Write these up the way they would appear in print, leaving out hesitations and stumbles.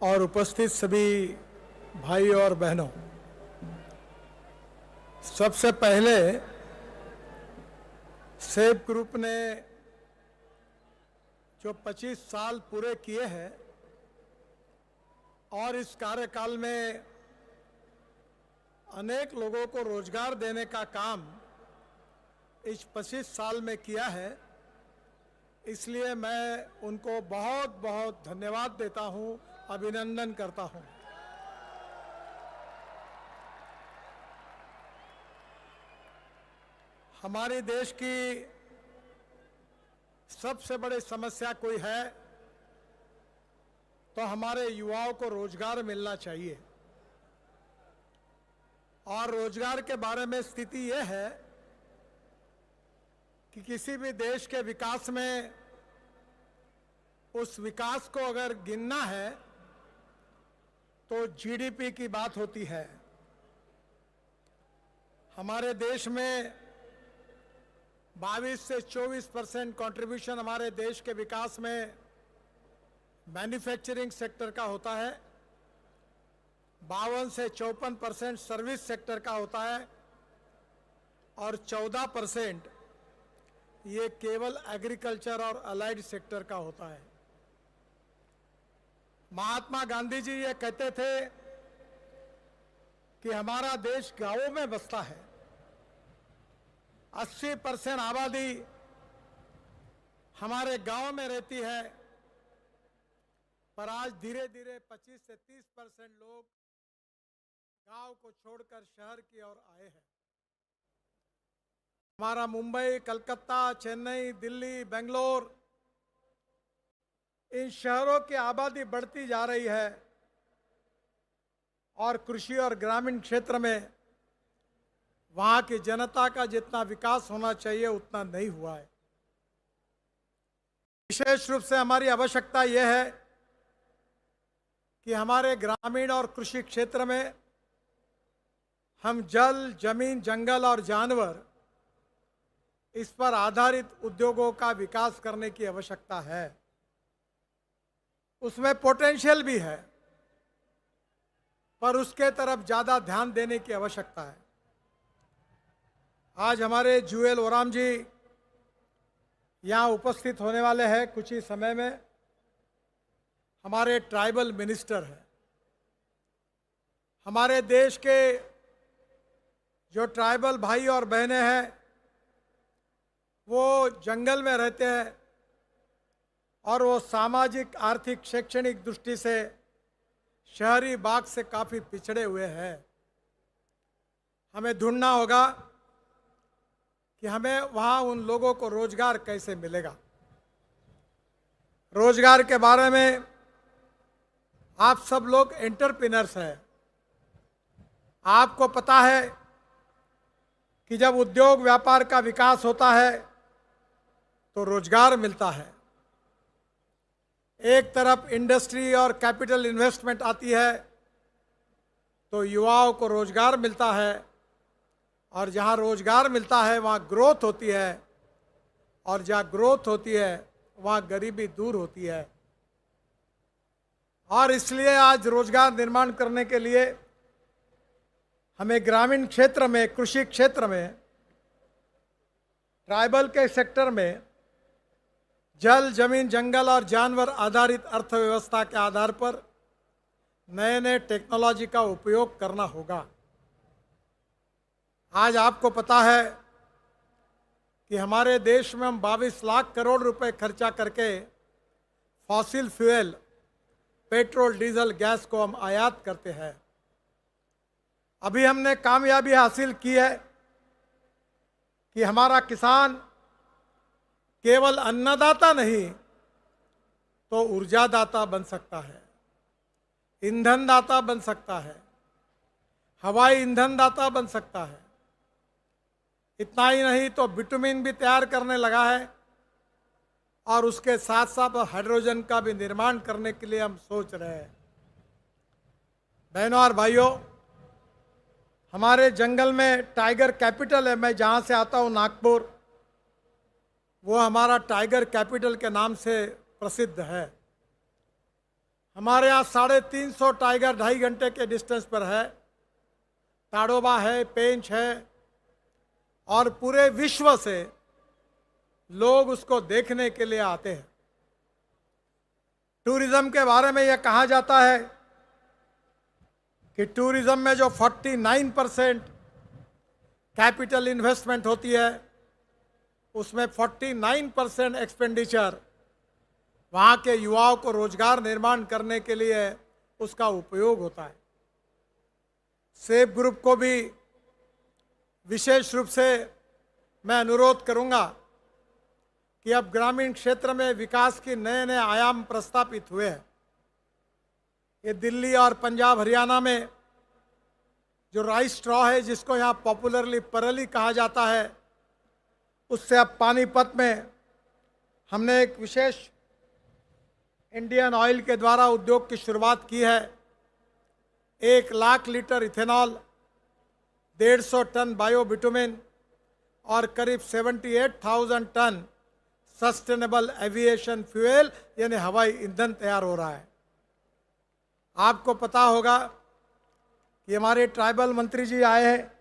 और उपस्थित सभी भाइयों और बहनों, सबसे पहले सेब ग्रुप ने जो 25 साल पूरे किए हैं और इस कार्यकाल में अनेक लोगों को रोजगार देने का काम इस 25 साल में किया है, इसलिए मैं उनको बहुत बहुत धन्यवाद देता हूं, अभिनंदन करता हूं। हमारे देश की सबसे बड़ी समस्या कोई है तो हमारे युवाओं को रोजगार मिलना चाहिए। और रोजगार के बारे में स्थिति यह है कि किसी भी देश के विकास में उस विकास को अगर गिनना है तो जीडीपी की बात होती है। हमारे देश में 22 से 24% कंट्रीब्यूशन हमारे देश के विकास में मैन्युफैक्चरिंग सेक्टर का होता है, 52 से 54% सर्विस सेक्टर का होता है और 14% ये केवल एग्रीकल्चर और अलाइड सेक्टर का होता है। महात्मा गांधी जी ये कहते थे कि हमारा देश गांवों में बसता है, 80% आबादी हमारे गांव में रहती है, पर आज धीरे धीरे 25 से 30% लोग गांव को छोड़कर शहर की ओर आए हैं। हमारा मुंबई, कलकत्ता, चेन्नई, दिल्ली, बेंगलोर, इन शहरों की आबादी बढ़ती जा रही है और कृषि और ग्रामीण क्षेत्र में वहां की जनता का जितना विकास होना चाहिए उतना नहीं हुआ है। विशेष रूप से हमारी आवश्यकता यह है कि हमारे ग्रामीण और कृषि क्षेत्र में हम जल, जमीन, जंगल और जानवर, इस पर आधारित उद्योगों का विकास करने की आवश्यकता है। उसमें पोटेंशियल भी है, पर उसके तरफ ज्यादा ध्यान देने की आवश्यकता है। आज हमारे जुएल ओराम जी यहाँ उपस्थित होने वाले हैं। कुछ ही समय में हमारे ट्राइबल मिनिस्टर हैं। हमारे देश के जो ट्राइबल भाई और बहनें हैं वो जंगल में रहते हैं और वो सामाजिक, आर्थिक, शैक्षणिक दृष्टि से शहरी भाग से काफी पिछड़े हुए हैं। हमें ढूंढना होगा कि हमें वहाँ उन लोगों को रोजगार कैसे मिलेगा। रोजगार के बारे में आप सब लोग एंटरप्रेन्योर्स हैं। आपको पता है कि जब उद्योग व्यापार का विकास होता है तो रोजगार मिलता है। एक तरफ इंडस्ट्री और कैपिटल इन्वेस्टमेंट आती है तो युवाओं को रोजगार मिलता है, और जहां रोजगार मिलता है वहां ग्रोथ होती है, और जहां ग्रोथ होती है वहां गरीबी दूर होती है। और इसलिए आज रोजगार निर्माण करने के लिए हमें ग्रामीण क्षेत्र में, कृषि क्षेत्र में, ट्राइबल के सेक्टर में जल, जमीन, जंगल और जानवर आधारित अर्थव्यवस्था के आधार पर नए नए टेक्नोलॉजी का उपयोग करना होगा। आज आपको पता है कि हमारे देश में हम 22 लाख करोड़ रुपए खर्चा करके fossil fuel, petrol, diesel, gas को हम आयात करते हैं। अभी हमने कामयाबी हासिल की है कि हमारा किसान केवल अन्नदाता नहीं तो ऊर्जादाता बन सकता है, ईंधन दाता बन सकता है, हवाई ईंधन दाता बन सकता है। इतना ही नहीं तो बिटुमिन भी तैयार करने लगा है और उसके साथ साथ हाइड्रोजन का भी निर्माण करने के लिए हम सोच रहे हैं। बहनों और भाइयों, हमारे जंगल में टाइगर कैपिटल है। मैं जहाँ से आता हूँ, नागपुर, वो हमारा टाइगर कैपिटल के नाम से प्रसिद्ध है। हमारे यहाँ 350 टाइगर 2.5 घंटे के डिस्टेंस पर है। ताड़ोबा है, पेंच है, और पूरे विश्व से लोग उसको देखने के लिए आते हैं। टूरिज्म के बारे में यह कहा जाता है कि टूरिज्म में जो 49% कैपिटल इन्वेस्टमेंट होती है, उसमें 49% एक्सपेंडिचर वहाँ के युवाओं को रोजगार निर्माण करने के लिए उसका उपयोग होता है। सेफ ग्रुप को भी विशेष रूप से मैं अनुरोध करूंगा कि अब ग्रामीण क्षेत्र में विकास के नए नए आयाम प्रस्तापित हुए हैं। ये दिल्ली और पंजाब हरियाणा में जो राइस स्ट्रॉ है, जिसको यहाँ पॉपुलरली परली कहा जाता है, उससे अब पानीपत में हमने एक विशेष इंडियन ऑयल के द्वारा उद्योग की शुरुआत की है। 1 लाख लीटर इथेनॉल, 150 टन बायोबिटुमिन और करीब 78,000 टन सस्टेनेबल एविएशन फ्यूल यानी हवाई ईंधन तैयार हो रहा है। आपको पता होगा कि हमारे ट्राइबल मंत्री जी आए हैं,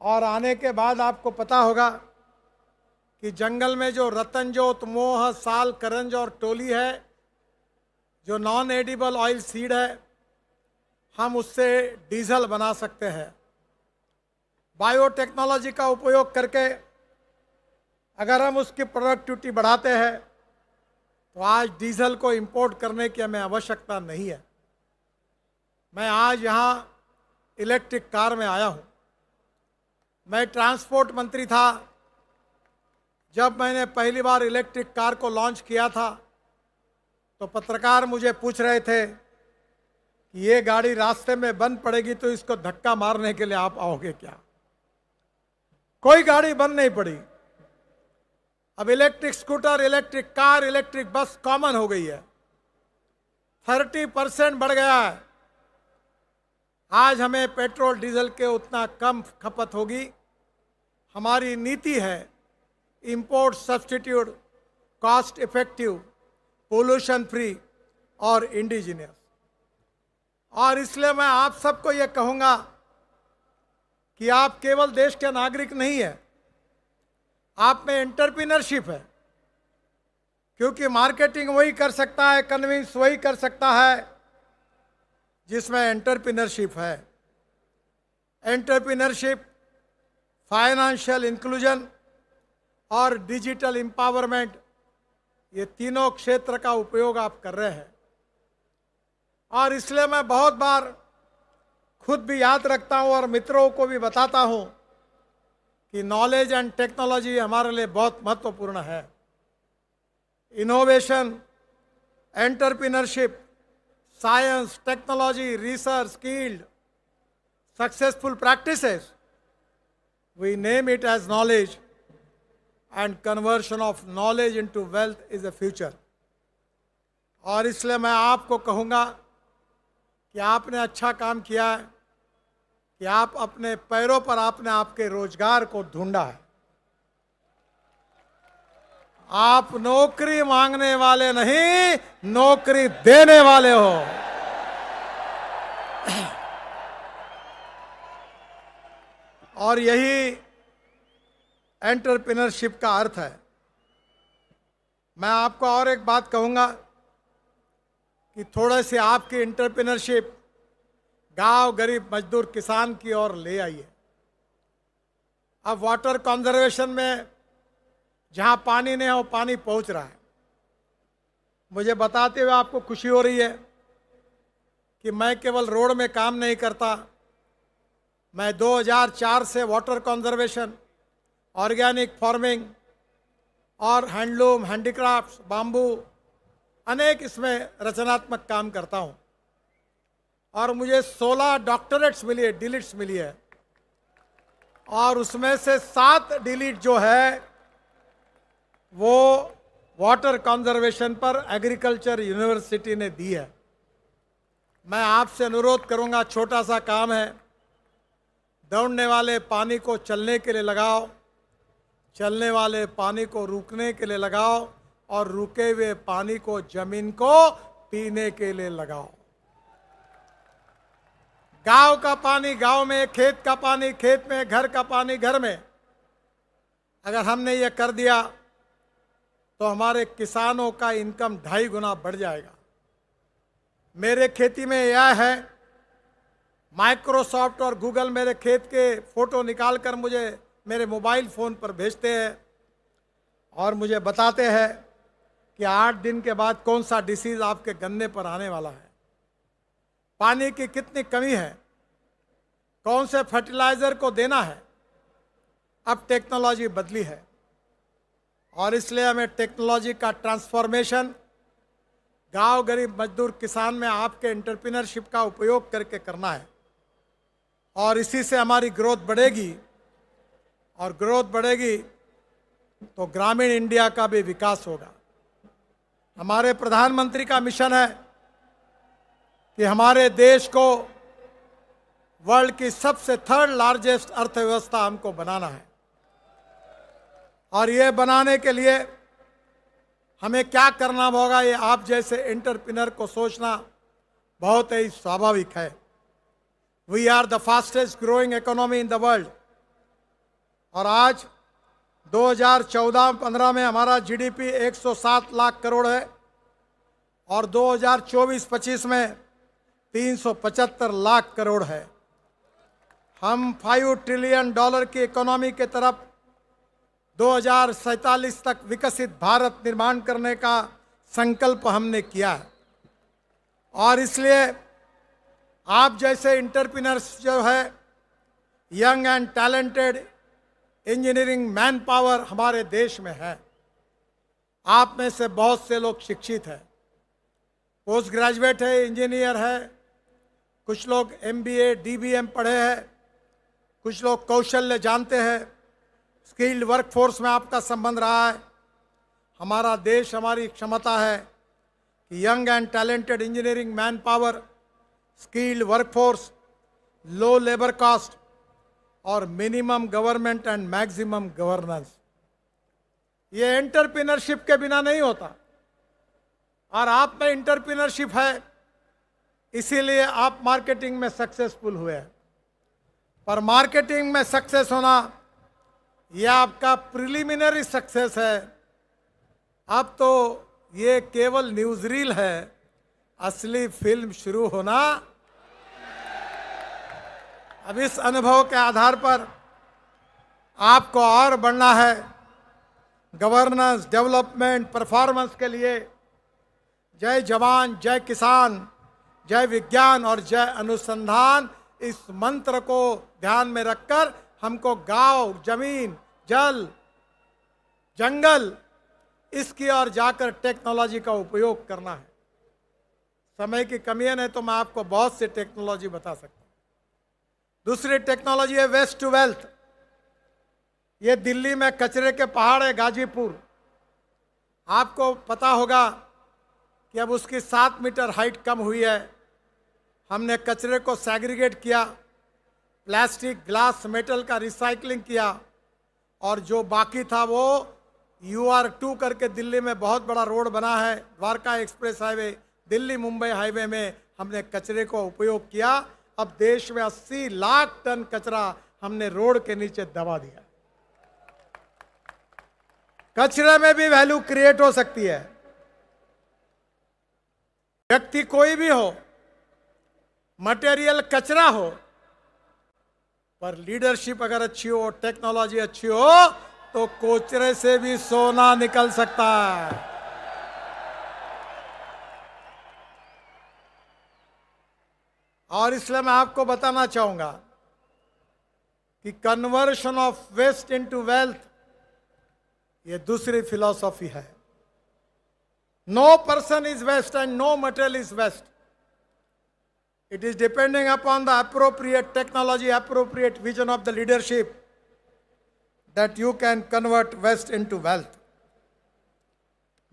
और आने के बाद आपको पता होगा कि जंगल में जो रतनजोत, मोह, साल, करंज और टोली है, जो नॉन एडिबल ऑयल सीड है, हम उससे डीजल बना सकते हैं। बायोटेक्नोलॉजी का उपयोग करके अगर हम उसकी प्रोडक्टिविटी बढ़ाते हैं तो आज डीजल को इंपोर्ट करने की हमें आवश्यकता नहीं है। मैं आज यहाँ इलेक्ट्रिक कार में आया हूँ। मैं ट्रांसपोर्ट मंत्री था जब मैंने पहली बार इलेक्ट्रिक कार को लॉन्च किया था, तो पत्रकार मुझे पूछ रहे थे कि ये गाड़ी रास्ते में बंद पड़ेगी तो इसको धक्का मारने के लिए आप आओगे क्या? कोई गाड़ी बंद नहीं पड़ी। अब electric scooter, electric car, electric bus common हो गई है। 30% बढ़ गया है। आज हमें पेट्रोल डीजल के उतना कम खपत होगी। हमारी नीति है import substitute, cost effective, pollution free और इंडिजिनियस। और इसलिए मैं आप सबको ये कहूँगा कि आप केवल देश के नागरिक नहीं है, आप में एंटरप्रेन्योरशिप है। क्योंकि मार्केटिंग वही कर सकता है, कन्विंस वही कर सकता है जिसमें एंटरप्रेन्योरशिप है। एंटरप्रेन्योरशिप, फाइनेंशियल इंक्लूजन और डिजिटल एम्पावरमेंट, ये तीनों क्षेत्र का उपयोग आप कर रहे हैं। और इसलिए मैं बहुत बार खुद भी याद रखता हूँ और मित्रों को भी बताता हूँ कि नॉलेज एंड टेक्नोलॉजी हमारे लिए बहुत महत्वपूर्ण है। Innovation, entrepreneurship, science, technology, research, skilled, successful practices, we name it as knowledge, and conversion of knowledge into wealth is the future. और इसलिए मैं आपको कहूँगा कि आपने अच्छा काम किया है कि आप अपने पैरों पर आपने आपके रोजगार को ढूंढा है। आप नौकरी मांगने वाले नहीं, नौकरी देने वाले हो। और यही एंटरप्रेन्योरशिप का अर्थ है। मैं आपको और एक बात कहूंगा कि थोड़े से आपकी एंटरप्रेन्योरशिप गांव, गरीब, मजदूर, किसान की ओर ले आइए। अब वाटर कंजर्वेशन में जहां पानी नहीं हो, पानी पहुंच रहा है। मुझे बताते हुए आपको खुशी हो रही है कि मैं केवल रोड में काम नहीं करता। मैं 2004 से वाटर कंजर्वेशन, ऑर्गेनिक फार्मिंग और हैंडलूम, हैंडीक्राफ्ट्स, बाम्बू, अनेक इसमें रचनात्मक काम करता हूं। और मुझे 16 डॉक्टरेट्स मिली है, डिलीट्स मिली है। और उसमें से 7 डिलीट जो है वो वाटर कंजर्वेशन पर एग्रीकल्चर यूनिवर्सिटी ने दी है। मैं आपसे अनुरोध करूंगा, छोटा सा काम है, दौड़ने वाले पानी को चलने के लिए लगाओ, चलने वाले पानी को रुकने के लिए लगाओ, और रुके हुए पानी को जमीन को पीने के लिए लगाओ। गांव का पानी गांव में, खेत का पानी खेत में, घर का पानी घर में। अगर हमने ये कर दिया तो हमारे किसानों का इनकम 2.5 गुना बढ़ जाएगा। मेरे खेती में यह है, माइक्रोसॉफ्ट और गूगल मेरे खेत के फोटो निकालकर मुझे मेरे मोबाइल फ़ोन पर भेजते हैं और मुझे बताते हैं कि 8 दिन के बाद कौन सा डिसीज़ आपके गन्ने पर आने वाला है, पानी की कितनी कमी है, कौन से फर्टिलाइज़र को देना है। अब टेक्नोलॉजी बदली है और इसलिए हमें टेक्नोलॉजी का ट्रांसफॉर्मेशन गांव, गरीब, मजदूर, किसान में आपके एंटरप्रेन्योरशिप का उपयोग करके करना है और इसी से हमारी ग्रोथ बढ़ेगी और ग्रोथ बढ़ेगी तो ग्रामीण इंडिया का भी विकास होगा। हमारे प्रधानमंत्री का मिशन है कि हमारे देश को वर्ल्ड की सबसे 3rd लार्जेस्ट अर्थव्यवस्था हमको बनाना है और ये बनाने के लिए हमें क्या करना होगा, ये आप जैसे एंटरप्रेन्योर को सोचना बहुत ही स्वाभाविक है। We are the fastest growing economy in the world और आज 2014-15 में हमारा जीडीपी 107 लाख करोड़ है और 2024-25 में 375 लाख करोड़ है। हम $5 ट्रिलियन की इकोनॉमी के तरफ 2047 तक विकसित भारत निर्माण करने का संकल्प हमने किया है और इसलिए आप जैसे एंटरप्रेन्योर्स जो है, young and talented engineering man power हमारे देश में है। आप में से बहुत से लोग शिक्षित हैं, पोस्ट ग्रेजुएट है, इंजीनियर है, कुछ लोग MBA DBM पढ़े हैं, कुछ लोग कौशल्य जानते हैं, स्किल्ड वर्कफोर्स में आपका संबंध रहा है। हमारा देश, हमारी क्षमता है कि young and talented engineering man power, skilled workforce, low labour cost और minimum government and maximum governance, ये एंटरप्रेन्योरशिप के बिना नहीं होता और आप में एंटरप्रेन्योरशिप है, इसीलिए आप मार्केटिंग में सक्सेसफुल हुए हैं। पर मार्केटिंग में सक्सेस होना यह आपका प्रिलिमिनरी सक्सेस है। अब तो ये केवल न्यूज़ रील है, असली फिल्म शुरू होना। अब इस अनुभव के आधार पर आपको और बढ़ना है। गवर्नेंस, डेवलपमेंट, परफॉर्मेंस के लिए जय जवान, जय किसान, जय विज्ञान और जय अनुसंधान, इस मंत्र को ध्यान में रखकर हमको गांव, जमीन, जल, जंगल, इसकी ओर जाकर टेक्नोलॉजी का उपयोग करना है। समय की कमी है, नहीं तो मैं आपको बहुत सी टेक्नोलॉजी बता सकता हूँ। दूसरी टेक्नोलॉजी है वेस्ट टू वेल्थ। ये दिल्ली में कचरे के पहाड़ है, गाजीपुर। आपको पता होगा कि अब उसकी 7 मीटर हाइट कम हुई है। हमने कचरे को सेग्रीगेट किया, प्लास्टिक, ग्लास, मेटल का रिसाइकलिंग किया और जो बाकी था वो UR2 करके दिल्ली में बहुत बड़ा रोड बना है, Dwarka express highway, Delhi Mumbai highway में हमने कचरे को उपयोग किया। अब देश में 80 लाख टन कचरा हमने रोड के नीचे दबा दिया। कचरे में भी वैल्यू क्रिएट हो सकती है। व्यक्ति कोई भी हो, मटेरियल कचरा हो, पर लीडरशिप अगर अच्छी हो, टेक्नोलॉजी अच्छी हो, तो कोचरे से भी सोना निकल सकता है। और इसलिए मैं आपको बताना चाहूंगा कि conversion of waste into wealth, ये दूसरी फिलॉसफी है। No person is waste and no material is waste. It is depending upon the appropriate technology, appropriate vision of the leadership that you can convert waste into wealth.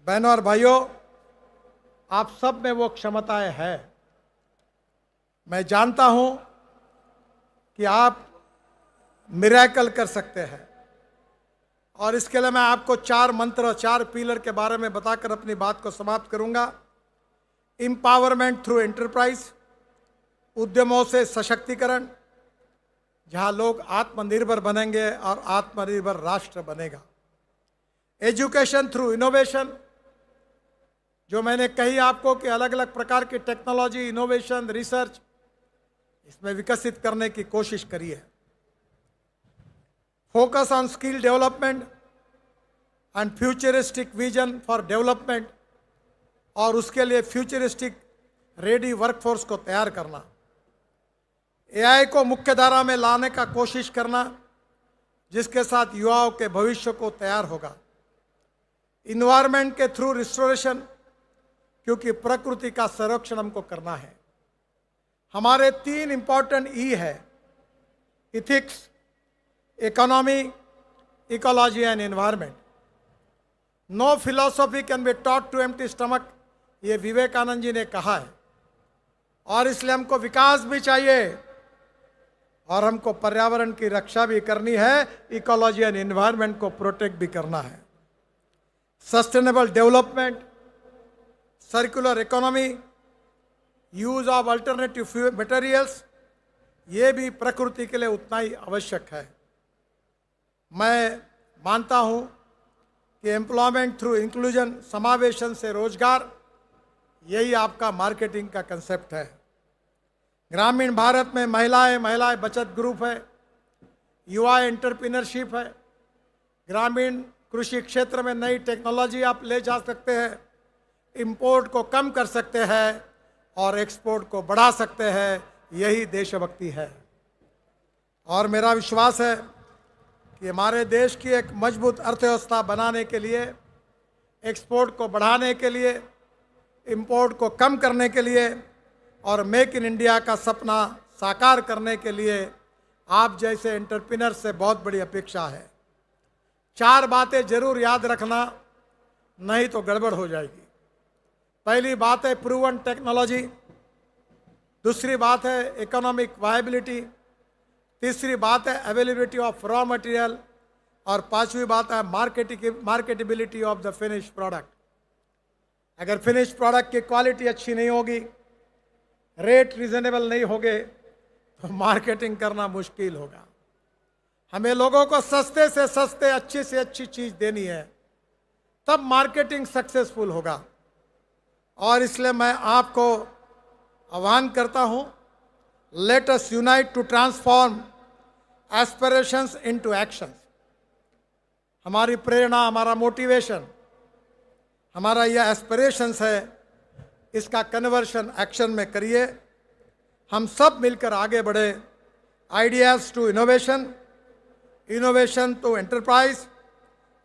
बहनों और भाइयों, आप सब में वो क्षमताएं हैं। मैं जानता हूं कि आप मिरेकल कर सकते हैं और इसके लिए मैं आपको 4 मंत्र, 4 पिलर के बारे में बताकर अपनी बात को समाप्त करूंगा। एम्पावरमेंट थ्रू एंटरप्राइज, उद्यमों से सशक्तिकरण, जहां लोग आत्मनिर्भर बनेंगे और आत्मनिर्भर राष्ट्र बनेगा। एजुकेशन थ्रू इनोवेशन, जो मैंने कही आपको कि अलग अलग प्रकार की टेक्नोलॉजी, इनोवेशन, रिसर्च इसमें विकसित करने की कोशिश करी है। Focus on skill development and futuristic vision for development, और उसके लिए फ्यूचरिस्टिक रेडी वर्कफोर्स को तैयार करना। एआई को मुख्य धारा में लाने का कोशिश करना, जिसके साथ युवाओं के भविष्य को तैयार होगा। इन्वायरमेंट के थ्रू रिस्टोरेशन, क्योंकि प्रकृति का संरक्षण हमको करना है। हमारे 3 इंपॉर्टेंट ई है: ethics, economy, ecology and environment. No philosophy can be taught to empty stomach, ये विवेकानंद जी ने कहा है। और इसलिए हमको विकास भी चाहिए और हमको पर्यावरण की रक्षा भी करनी है, इकोलॉजी एंड एनवायरमेंट को प्रोटेक्ट भी करना है। Sustainable development, circular economy, use of alternative materials, ये भी प्रकृति के लिए उतना ही आवश्यक है। मैं मानता हूं कि एम्प्लॉयमेंट थ्रू इंक्लूजन, समावेशन से रोजगार, यही आपका मार्केटिंग का कंसेप्ट है। ग्रामीण भारत में महिलाएं बचत ग्रुप है, युवा एंटरप्रेन्योरशिप है। ग्रामीण कृषि क्षेत्र में नई टेक्नोलॉजी आप ले जा सकते हैं, इंपोर्ट को कम कर सकते हैं और एक्सपोर्ट को बढ़ा सकते हैं। यही देशभक्ति है। और मेरा विश्वास है कि हमारे देश की एक मजबूत अर्थव्यवस्था बनाने के लिए, एक्सपोर्ट को बढ़ाने के लिए, इंपोर्ट को कम करने के लिए और मेक इन इंडिया का सपना साकार करने के लिए आप जैसे एंटरप्रेन्योर से बहुत बड़ी अपेक्षा है। 4 बातें जरूर याद रखना, नहीं तो गड़बड़ हो जाएगी। पहली बात है प्रूवन टेक्नोलॉजी, दूसरी बात है इकोनॉमिक वायबिलिटी, तीसरी बात है अवेलेबिलिटी ऑफ रॉ मटेरियल और 5वीं बात है marketability of the finish product. अगर फिनिश प्रोडक्ट की क्वालिटी अच्छी नहीं होगी, रेट रीजनेबल नहीं होंगे, तो मार्केटिंग करना मुश्किल होगा। हमें लोगों को सस्ते से सस्ते, अच्छी से अच्छी चीज देनी है, तब मार्केटिंग सक्सेसफुल होगा। और इसलिए मैं आपको आह्वान करता हूं, let us unite to transform aspirations into actions. हमारी प्रेरणा, हमारा मोटिवेशन, हमारा यह एस्पिरेशंस है, इसका कन्वर्शन एक्शन में करिए। हम सब मिलकर आगे बढ़े। Ideas to innovation, innovation to enterprise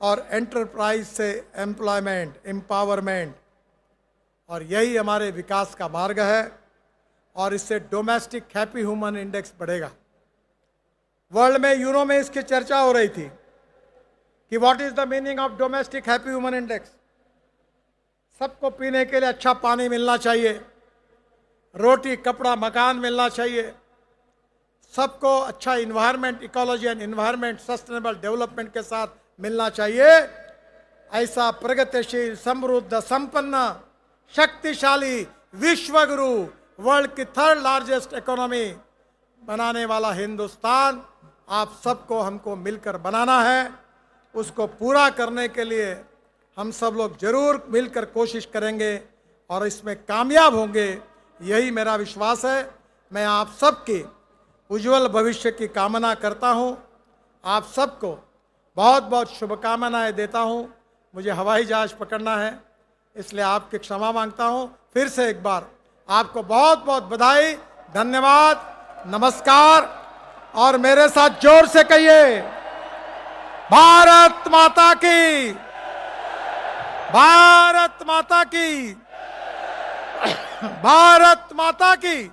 और एंटरप्राइज से एम्प्लॉयमेंट, एम्पावरमेंट, और यही हमारे विकास का मार्ग है। और इससे डोमेस्टिक हैप्पी ह्यूमन इंडेक्स बढ़ेगा। वर्ल्ड में, यूरो में इसकी चर्चा हो रही थी कि what is the meaning of domestic happy human index. सबको पीने के लिए अच्छा पानी मिलना चाहिए, रोटी, कपड़ा, मकान मिलना चाहिए, सबको अच्छा environment, ecology and environment, sustainable development के साथ मिलना चाहिए। ऐसा प्रगतिशील, समृद्ध, संपन्न, शक्तिशाली विश्वगुरु, वर्ल्ड की 3rd लार्जेस्ट इकोनॉमी बनाने वाला हिंदुस्तान आप सबको, हमको मिलकर बनाना है। उसको पूरा करने के लिए हम सब लोग जरूर मिलकर कोशिश करेंगे और इसमें कामयाब होंगे, यही मेरा विश्वास है। मैं आप सबके उज्जवल भविष्य की कामना करता हूं। आप सबको बहुत बहुत शुभकामनाएं देता हूं। मुझे हवाई जहाज पकड़ना है, इसलिए आपकी क्षमा मांगता हूं। फिर से एक बार आपको बहुत बहुत बधाई, धन्यवाद, नमस्कार। और मेरे साथ जोर से कहिए, भारत माता की, भारत माता की, भारत माता की।